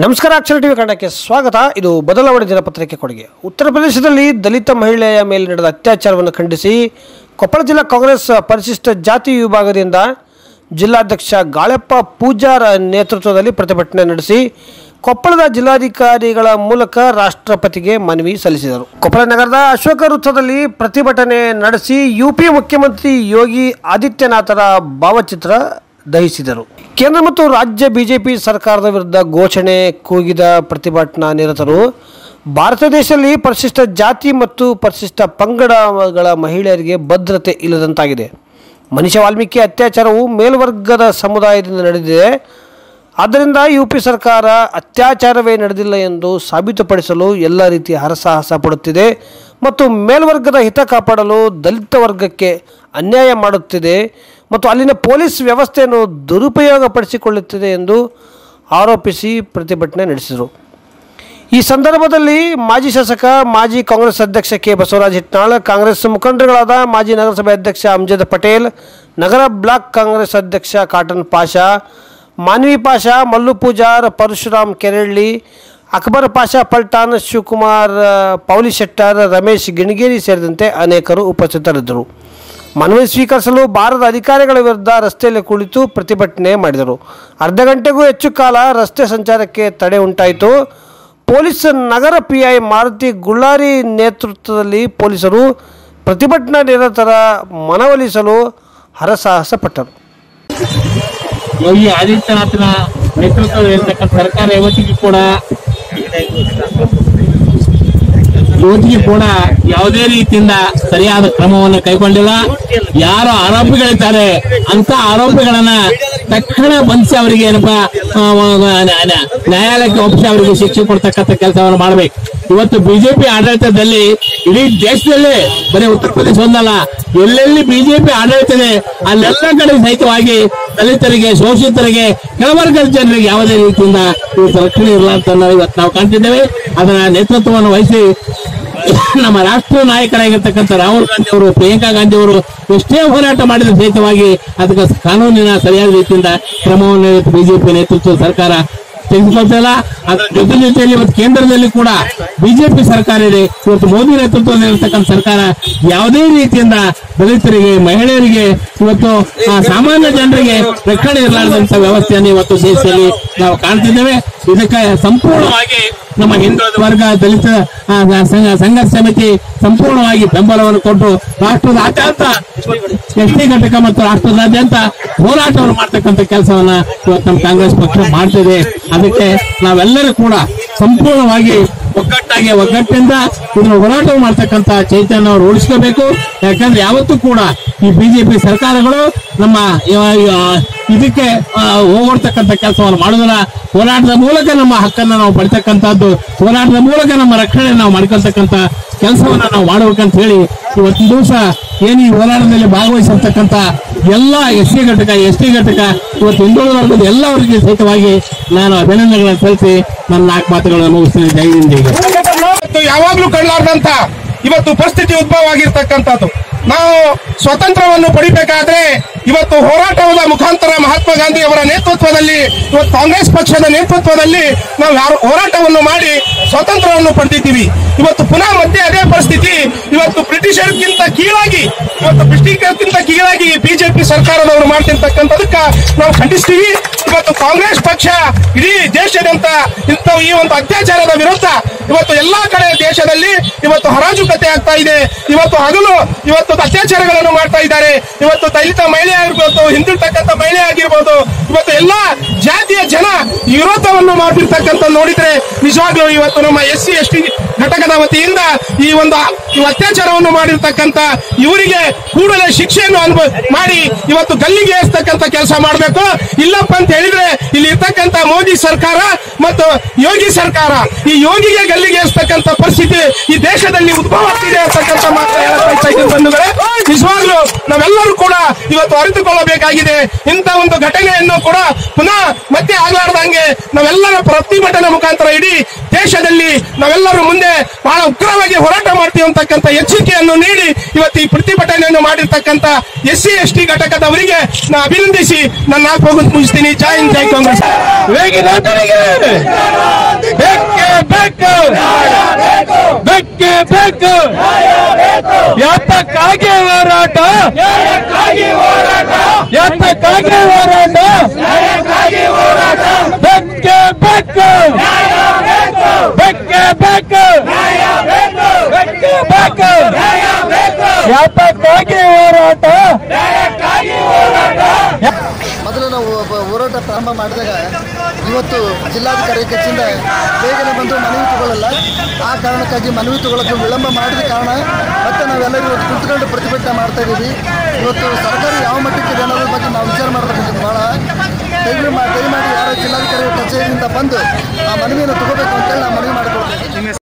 ನಮಸ್ಕಾರ. ಅಕ್ಷರ ಟಿವಿ ಕನ್ನಡಕ್ಕೆ ಸ್ವಾಗತ. ಇದು ಬದಲಾವಣೆ ದಿನಪತ್ರಿಕೆ ಕೊಡುಗೆ. ಉತ್ತರ ಪ್ರದೇಶದಲ್ಲಿ ದಲಿತ ಮಹಿಳೆಯ ಮೇಲೆ ನಡೆದ ಅತ್ಯಾಚಾರವನ್ನು ಖಂಡಿಸಿ ಕೊಪ್ಪಳ ಜಿಲ್ಲಾ ಕಾಂಗ್ರೆಸ್ ಪರಿಶಿಷ್ಟ ಜಾತಿ ವಿಭಾಗದಿಂದ ಜಿಲ್ಲಾಧ್ಯಕ್ಷ ಗಾಳೆಪ್ಪ ಪೂಜಾರ ನೇತೃತ್ವದಲ್ಲಿ ಪ್ರತಿಭಟನೆ ನಡೆಸಿ ಕೊಪ್ಪಳದ ಜಿಲ್ಲಾಧಿಕಾರಿಗಳ ಮೂಲಕ ರಾಷ್ಟ್ರಪತಿಗೆ ಮನವಿ ಸಲ್ಲಿಸಿದರು. ಕೊಪ್ಪಳ ನಗರದ ಅಶೋಕ ವೃತ್ತದಲ್ಲಿ ಪ್ರತಿಭಟನೆ ನಡೆಸಿ ಯುಪಿ ಮುಖ್ಯಮಂತ್ರಿ ಯೋಗಿ ಆದಿತ್ಯನಾಥರ ಭಾವಚಿತ್ರ ದಹಿಸಿದರು. ಕೇಂದ್ರ ಮತ್ತು ರಾಜ್ಯ ಬಿಜೆಪಿ ಸರ್ಕಾರದ ವಿರುದ್ಧ ಘೋಷಣೆ ಕೂಗಿದ ಪ್ರತಿಭಟನಾ ನಿರತರು ಭಾರತ ದೇಶದಲ್ಲಿ ಪರಿಶಿಷ್ಟ ಜಾತಿ ಮತ್ತು ಪರಿಶಿಷ್ಟ ಪಂಗಡಗಳ ಮಹಿಳೆಯರಿಗೆ ಭದ್ರತೆ ಇಲ್ಲದಂತಾಗಿದೆ. ಮನುಷ್ಯ ವಾಲ್ಮೀಕಿ ಅತ್ಯಾಚಾರವು ಮೇಲ್ವರ್ಗದ ಸಮುದಾಯದಿಂದ ನಡೆದಿದೆ. ಆದ್ದರಿಂದ ಯುಪಿ ಸರ್ಕಾರ ಅತ್ಯಾಚಾರವೇ ನಡೆದಿಲ್ಲ ಎಂದು ಸಾಬೀತುಪಡಿಸಲು ಎಲ್ಲ ರೀತಿಯ ಹರಸಾಹಸ ಪಡುತ್ತಿದೆ ಮತ್ತು ಮೇಲ್ವರ್ಗದ ಹಿತ ಕಾಪಾಡಲು ದಲಿತ ವರ್ಗಕ್ಕೆ ಅನ್ಯಾಯ ಮಾಡುತ್ತಿದೆ ಮತ್ತು ಅಲ್ಲಿನ ಪೊಲೀಸ್ ವ್ಯವಸ್ಥೆಯನ್ನು ದುರುಪಯೋಗಪಡಿಸಿಕೊಳ್ಳುತ್ತಿದೆ ಎಂದು ಆರೋಪಿಸಿ ಪ್ರತಿಭಟನೆ ನಡೆಸಿದರು. ಈ ಸಂದರ್ಭದಲ್ಲಿ ಮಾಜಿ ಶಾಸಕ, ಮಾಜಿ ಕಾಂಗ್ರೆಸ್ ಅಧ್ಯಕ್ಷ ಕೆ ಬಸವರಾಜ ಹಿಟ್ನಾಳ್, ಕಾಂಗ್ರೆಸ್ ಮುಖಂಡರುಗಳಾದ ಮಾಜಿ ನಗರಸಭೆ ಅಧ್ಯಕ್ಷ ಅಮ್ಜದ್ ಪಟೇಲ್, ನಗರ ಬ್ಲಾಕ್ ಕಾಂಗ್ರೆಸ್ ಅಧ್ಯಕ್ಷ ಕಾಟನ್ ಪಾಷಾ, ಮಾನ್ವಿ ಪಾಷಾ, ಮಲ್ಲು ಪೂಜಾರ್, ಪರಶುರಾಮ್ ಕೆರೆಳ್ಳಿ, ಅಕ್ಬರ್ ಪಾಷಾ ಪಲ್ಟಾನ್, ಶಿವಕುಮಾರ್ ಪೌಲಿಶೆಟ್ಟರ್, ರಮೇಶ್ ಗಿಣಿಗೇರಿ ಸೇರಿದಂತೆ ಅನೇಕರು ಉಪಸ್ಥಿತರಿದ್ದರು. ಮನವಿ ಸ್ವೀಕರಿಸಲು ಬಾರದ ಅಧಿಕಾರಿಗಳ ವಿರುದ್ಧ ರಸ್ತೆಯಲ್ಲಿ ಕುಳಿತು ಪ್ರತಿಭಟನೆ ಮಾಡಿದರು. ಅರ್ಧ ಗಂಟೆಗೂ ಹೆಚ್ಚು ಕಾಲ ರಸ್ತೆ ಸಂಚಾರಕ್ಕೆ ತಡೆ ಉಂಟಾಯಿತು. ಪೊಲೀಸ್ ನಗರ ಪಿಐ ಮಾರುತಿ ಗುಳ್ಳಾರಿ ನೇತೃತ್ವದಲ್ಲಿ ಪೊಲೀಸರು ಪ್ರತಿಭಟನಾ ನಿರತರ ಮನವೊಲಿಸಲು ಹರಸಾಹಸ ಪಟ್ಟರು. ಯೋಗಿ ಆದಿತ್ಯನಾಥನ ನೇತೃತ್ವದಲ್ಲಿರ್ತಕ್ಕಂಥ ಸರ್ಕಾರ ಇವತ್ತಿಗೂ ಕೂಡ ಯಾವುದೇ ರೀತಿಯಿಂದ ಸರಿಯಾದ ಕ್ರಮವನ್ನು ಕೈಗೊಂಡಿಲ್ಲ. ಯಾರು ಆರೋಪಿಗಳಿದ್ದಾರೆ ಅಂತ ಆರೋಪಿಗಳನ್ನ ತಕ್ಷಣ ಬಂಧಿಸಿ ಅವರಿಗೆ ಏನಪ್ಪಾ ನ್ಯಾಯಾಲಯಕ್ಕೆ ಒಪ್ಪಿಸಿ ಅವರಿಗೆ ಶಿಕ್ಷೆ ಕೊಡ್ತಕ್ಕಂಥ ಕೆಲಸವನ್ನು ಮಾಡಬೇಕು. ಇವತ್ತು ಬಿಜೆಪಿ ಆಡಳಿತದಲ್ಲಿ ಇಡೀ ದೇಶದಲ್ಲಿ ಬರೀ ಉತ್ತರ ಪ್ರದೇಶ ಒಂದಲ್ಲ, ಎಲ್ಲೆಲ್ಲಿ ಬಿಜೆಪಿ ಆಡಳಿತ ಇದೆ ಅಲ್ಲೆಲ್ಲ ಕಡೆ ಸಹಿತವಾಗಿ ದಲಿತರಿಗೆ, ಶೋಷಿತರಿಗೆ, ಕೆಳವರ್ಗದ ಜನರಿಗೆ ಯಾವುದೇ ರೀತಿಯಿಂದ ಇವತ್ತು ರಕ್ಷಣೆ ಇರಲ್ಲ ಅಂತ ಇವತ್ತು ನಾವು ಕಾಣ್ತಿದ್ದೇವೆ. ಅದರ ನೇತೃತ್ವವನ್ನು ವಹಿಸಿ ನಮ್ಮ ರಾಷ್ಟ್ರೀಯ ನಾಯಕರಾಗಿರ್ತಕ್ಕಂಥ ರಾಹುಲ್ ಗಾಂಧಿ ಅವರು, ಪ್ರಿಯಾಂಕಾ ಗಾಂಧಿ ಅವರು ಎಷ್ಟೇ ಹೋರಾಟ ಮಾಡಿದ ಸಹಿತವಾಗಿ ಅದಕ್ಕೆ ಕಾನೂನಿನ ಸರಿಯಾದ ರೀತಿಯಿಂದ ಕ್ರಮವನ್ನು ಬಿಜೆಪಿ ನೇತೃತ್ವದ ಸರ್ಕಾರ ತೆಗೆದುಕೊಳ್ತಿಲ್ಲ. ಅದರ ಜೊತೆಯಲ್ಲಿ ಇವತ್ತು ಕೇಂದ್ರದಲ್ಲಿ ಕೂಡ ಬಿಜೆಪಿ ಸರ್ಕಾರ ಇದೆ. ಇವತ್ತು ಮೋದಿ ನೇತೃತ್ವದಲ್ಲಿರ್ತಕ್ಕಂಥ ಸರ್ಕಾರ ಯಾವುದೇ ರೀತಿಯಿಂದ ದಲಿತರಿಗೆ, ಮಹಿಳೆಯರಿಗೆ, ಇವತ್ತು ಸಾಮಾನ್ಯ ಜನರಿಗೆ ರಕ್ಷಣೆ ಇರಲಾರದಂತ ವ್ಯವಸ್ಥೆಯನ್ನು ಇವತ್ತು ದೇಶದಲ್ಲಿ ನಾವು ಕಾಣ್ತಿದ್ದೇವೆ. ಇದಕ್ಕೆ ಸಂಪೂರ್ಣವಾಗಿ ನಮ್ಮ ಹಿಂದುಳಿದ ವರ್ಗ, ದಲಿತ ಸಂಘರ್ಷ ಸಮಿತಿ ಸಂಪೂರ್ಣವಾಗಿ ಬೆಂಬಲವನ್ನು ಕೊಟ್ಟು ರಾಷ್ಟ್ರದಾದ್ಯಂತ ಎಸ್ಟಿ ಘಟಕ ಮತ್ತು ರಾಷ್ಟ್ರದಾದ್ಯಂತ ಹೋರಾಟವನ್ನು ಮಾಡ್ತಕ್ಕಂಥ ಕೆಲಸವನ್ನ ಇವತ್ತು ನಮ್ಮ ಕಾಂಗ್ರೆಸ್ ಪಕ್ಷ ಮಾಡ್ತಿದೆ. ಅದಕ್ಕೆ ನಾವೆಲ್ಲರೂ ಕೂಡ ಸಂಪೂರ್ಣವಾಗಿ ಒಗ್ಗಟ್ಟಿಂದ ಇದನ್ನು ಹೋರಾಟ ಮಾಡ್ತಕ್ಕಂಥ ಚೈತನ್ಯ ರೂಢಿಸ್ಕೋಬೇಕು. ಯಾಕಂದ್ರೆ ಯಾವತ್ತೂ ಕೂಡ ಈ ಬಿಜೆಪಿ ಸರ್ಕಾರಗಳು ನಮ್ಮ ಇದಕ್ಕೆ ಹೋಗ್ತಕ್ಕಂಥ ಕೆಲಸವನ್ನು ಮಾಡುವುದಿಲ್ಲ. ಹೋರಾಟದ ಮೂಲಕ ನಮ್ಮ ಹಕ್ಕನ್ನು ನಾವು ಪಡಿತಕ್ಕಂಥದ್ದು, ಹೋರಾಟದ ಮೂಲಕ ನಮ್ಮ ರಕ್ಷಣೆ ನಾವು ಮಾಡ್ಕೊಳ್ತಕ್ಕಂಥ ಕೆಲಸವನ್ನ ನಾವು ಮಾಡ್ಬೇಕಂತ ಹೇಳಿ ಇವತ್ತಿನ ದಿವಸ ಏನು ಈ ಹೋರಾಟದಲ್ಲಿ ಭಾಗವಹಿಸಿರ್ತಕ್ಕಂಥ ಎಲ್ಲ ಎಸ್ಸಿ ಘಟಕ, ಎಸ್ಟಿ ಘಟಕ, ಇವತ್ತು ಹಿಂದುಳಿದ ವರ್ಗದ ಎಲ್ಲವರಿಗೆ ಸಹಿತವಾಗಿ ನಾನು ಅಭಿನಂದನೆಗಳನ್ನು ಸಲ್ಲಿಸಿ ನನ್ನ 4 ಮಾತುಗಳನ್ನು ಮುಗಿಸ್ತೀನಿ. ಜೈ ಹಿಂದ್. ಯಾವಾಗ್ಲೂ ಕಾಣಲಾರ್ದಂತ ಇವತ್ತು ಪರಿಸ್ಥಿತಿ ಉದ್ಭವ ಆಗಿರ್ತಕ್ಕಂಥದ್ದು. ನಾವು ಸ್ವಾತಂತ್ರ್ಯವನ್ನು ಪಡಿಬೇಕಾದ್ರೆ ಇವತ್ತು ಹೋರಾಟದ ಮುಖಾಂತರ ಮಹಾತ್ಮ ಗಾಂಧಿ ಅವರ ನೇತೃತ್ವದಲ್ಲಿ, ಇವತ್ತು ಕಾಂಗ್ರೆಸ್ ಪಕ್ಷದ ನೇತೃತ್ವದಲ್ಲಿ ನಾವು ಹೋರಾಟವನ್ನು ಮಾಡಿ ಸ್ವಾತಂತ್ರ್ಯವನ್ನು ಪಡೆದಿದ್ದೀವಿ. ಇವತ್ತು ಪುನಃ ಮತ್ತೆ ಅದೇ ಪರಿಸ್ಥಿತಿ ಇವತ್ತು ಬ್ರಿಟಿಷರ್ಗಿಂತ ಕೀಳಾಗಿ ಬಿಜೆಪಿ ಸರ್ಕಾರದವರು ಮಾಡ್ತಿರ್ತಕ್ಕಂಥದಕ್ಕ ನಾವು ಖಂಡಿಸ್ತೀವಿ. ಇವತ್ತು ಕಾಂಗ್ರೆಸ್ ಪಕ್ಷ ಇಡೀ ದೇಶದಂತ ಈ ಒಂದು ಅತ್ಯಾಚಾರದ ವಿರುದ್ಧ ಇವತ್ತು ಎಲ್ಲಾ ಕಡೆ ದೇಶದಲ್ಲಿ ಇವತ್ತು ಹರಾಜುಕತೆ ಆಗ್ತಾ ಇದೆ. ಇವತ್ತು ಅತ್ಯಾಚಾರಗಳನ್ನು ಮಾಡ್ತಾ ಇದ್ದಾರೆ. ಇವತ್ತು ದಲಿತ ಮಹಿಳೆ ಆಗಿರ್ಬೋದು, ಹಿಂದುಳಿತಕ್ಕಂಥ ಮಹಿಳೆ ಆಗಿರ್ಬೋದು, ಇವತ್ತು ಎಲ್ಲಾ ಜಾತಿಯ ಜನ ವಿರೋಧವನ್ನು ಮಾಡ್ತಿರ್ತಕ್ಕಂಥ ನೋಡಿದ್ರೆ ನಿಜವಾಗ್ಲೂ ಇವತ್ತು ನಮ್ಮ SC ST ಘಟಕದ ವತಿಯಿಂದ ಈ ಅತ್ಯಾಚಾರವನ್ನು ಮಾಡಿರ್ತಕ್ಕಂಥ ಇವರಿಗೆ ಕೂಡಲೇ ಶಿಕ್ಷೆಯನ್ನು ಮಾಡಿ ಇವತ್ತು ಗಲ್ಲಿಗೆ ಏರಿಸ್ತಕ್ಕಂಥ ಕೆಲಸ ಮಾಡಬೇಕು. ಇಲ್ಲಪ್ಪ ಅಂತ ಹೇಳಿದ್ರೆ ಇಲ್ಲಿ ಇರ್ತಕ್ಕಂಥ ಮೋದಿ ಸರ್ಕಾರ ಮತ್ತು ಯೋಗಿ ಸರ್ಕಾರ, ಈ ಯೋಗಿಗೆ ಗಲ್ಲಿಗೆ ಏರಿಸ್ತಕ್ಕಂಥ ಪರಿಸ್ಥಿತಿ ಈ ದೇಶದಲ್ಲಿ ಉದ್ಭವ ಆಗ್ತಿದೆ ಅಂತಕ್ಕಂಥ ಮಾತು ಬಂಧುಗಳೇ. ನಿಜವಾಗ್ಲೂ ನಾವೆಲ್ಲರೂ ಕೂಡ ಇವತ್ತು ಅರಿತುಕೊಳ್ಳಬೇಕಾಗಿದೆ. ಇಂಥ ಒಂದು ಘಟನೆಯನ್ನು ಕೂಡ ಪುನಃ ಮತ್ತೆ ಆಗ್ಲಾರ್ದಂಗೆ ನಾವೆಲ್ಲರ ಪ್ರತಿಭಟನೆ ಮುಖಾಂತರ ಇಡೀ ದೇಶದಲ್ಲಿ ನಾವೆಲ್ಲರೂ ಮುಂದೆ ಬಹಳ ಉಗ್ರವಾಗಿ ಹೋರಾಟ ಮಾಡ್ತೀವಿ ಅಂತಕ್ಕಂಥ ಎಚ್ಚರಿಕೆಯನ್ನು ನೀಡಿ ಇವತ್ತು ಈ ಪ್ರತಿಭಟನೆಯನ್ನು ಮಾಡಿರ್ತಕ್ಕಂಥ SC ST ಘಟಕದವರಿಗೆ ನಾ ಅಭಿನಂದಿಸಿ ನನ್ನ ಹೋಗೋದು ಮುಗಿಸ್ತೀನಿ. ಜೈ ಹಿಂದ್, ಜೈ ಕಾಂಗ್ರೆಸ್. ಯಾತಕ್ಕಾಗಿ ಹೋರಾಟ, ಯಾತಕ್ಕಾಗಿ ಹೋರಾಟ, ಬೆಕ್ಕೆ ಬೇಕು, ಬೆಕ್ಕೆ ಬೇಕು, ಬೆಕ್ಕೆ ಬೇಕು, ಯಾತಕ್ಕಾಗಿ ಹೋರಾಟ. ಮೊದಲು ನಾವು ಹೋರಾಟ ಪ್ರಾರಂಭ ಮಾಡಿದಾಗ ಇವತ್ತು ಜಿಲ್ಲಾಧಿಕಾರಿ ಕಚೇರಿಯಿಂದ ಬೇಗನೆ ಬಂದು ಮನವಿ ತಗೊಳ್ಳಲ್ಲ. ಆ ಕಾರಣಕ್ಕಾಗಿ ಮನವಿ ತಗೊಳ್ಳೋಕ್ಕೆ ವಿಳಂಬ ಮಾಡಿದ ಕಾರಣ ಮತ್ತೆ ನಾವೆಲ್ಲರೂ ಇವತ್ತು ಕುಂತ್ಕೊಂಡು ಪ್ರತಿಭಟನೆ ಮಾಡ್ತಾ ಇದ್ದೀವಿ. ಇವತ್ತು ಸರ್ಕಾರ ಯಾವ ಮಟ್ಟಕ್ಕಿದೆ ಅನ್ನೋದ್ರ ಬಗ್ಗೆ ನಾವು ವಿಚಾರ ಮಾಡಬೇಕಿತ್ತು. ಭಾಳ ದಯಮಾಡಿ ಯಾರೋ ಜಿಲ್ಲಾಧಿಕಾರಿ ಕಚೇರಿಯಿಂದ ಬಂದು ಆ ಮನವಿಯನ್ನು ತಗೋಬೇಕು ಅಂತೇಳಿ ನಾವು ಮನವಿ ಮಾಡಿಕೊಳ್ತೇವೆ.